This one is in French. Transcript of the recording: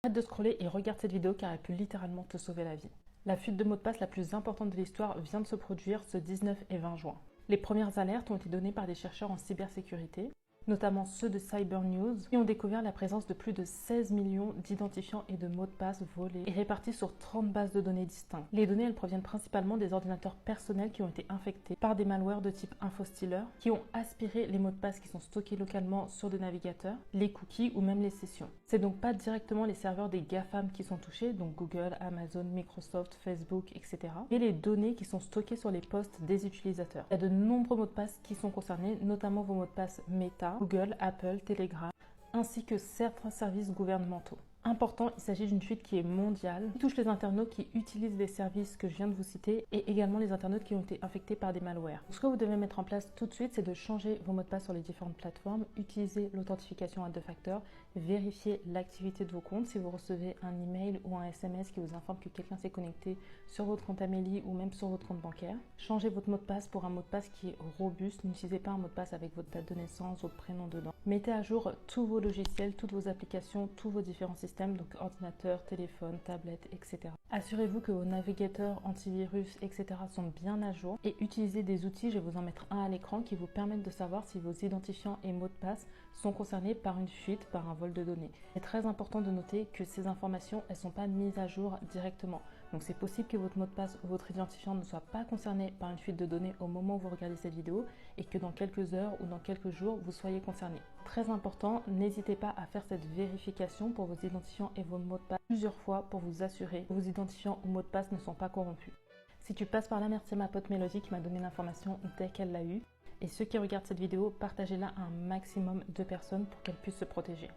Arrête de scroller et regarde cette vidéo car elle peut littéralement te sauver la vie. La fuite de mot de passe la plus importante de l'histoire vient de se produire ce 19 et 20 juin. Les premières alertes ont été données par des chercheurs en cybersécurité, notamment ceux de Cyber News, qui ont découvert la présence de plus de 16 millions d'identifiants et de mots de passe volés et répartis sur 30 bases de données distinctes. Les données, elles proviennent principalement des ordinateurs personnels qui ont été infectés par des malwares de type infostealer, qui ont aspiré les mots de passe qui sont stockés localement sur des navigateurs, les cookies ou même les sessions. C'est donc pas directement les serveurs des GAFAM qui sont touchés, donc Google, Amazon, Microsoft, Facebook, etc., mais les données qui sont stockées sur les postes des utilisateurs. Il y a de nombreux mots de passe qui sont concernés, notamment vos mots de passe Meta, Google, Apple, Telegram, ainsi que certains services gouvernementaux. Important, il s'agit d'une fuite qui est mondiale, qui touche les internautes qui utilisent les services que je viens de vous citer et également les internautes qui ont été infectés par des malwares. Ce que vous devez mettre en place tout de suite, c'est de changer vos mots de passe sur les différentes plateformes, utiliser l'authentification à deux facteurs, vérifier l'activité de vos comptes. Si vous recevez un email ou un SMS qui vous informe que quelqu'un s'est connecté sur votre compte Amélie ou même sur votre compte bancaire, changez votre mot de passe pour un mot de passe qui est robuste. N'utilisez pas un mot de passe avec votre date de naissance, votre prénom dedans. Mettez à jour tous vos logiciels, toutes vos applications, tous vos différents systèmes, donc ordinateur, téléphone, tablette, etc. Assurez-vous que vos navigateurs, antivirus, etc. sont bien à jour et utilisez des outils, je vais vous en mettre un à l'écran, qui vous permettent de savoir si vos identifiants et mots de passe sont concernés par une fuite, par un vol de données. C'est très important de noter que ces informations, elles ne sont pas mises à jour directement. Donc c'est possible que votre mot de passe ou votre identifiant ne soit pas concerné par une fuite de données au moment où vous regardez cette vidéo et que dans quelques heures ou dans quelques jours, vous soyez concerné. Très important, n'hésitez pas à faire cette vérification pour vos identifiants et vos mots de passe plusieurs fois pour vous assurer que vos identifiants ou mots de passe ne sont pas corrompus. Si tu passes par là, merci à ma pote Mélodie qui m'a donné l'information dès qu'elle l'a eue. Et ceux qui regardent cette vidéo, partagez-la à un maximum de personnes pour qu'elles puissent se protéger.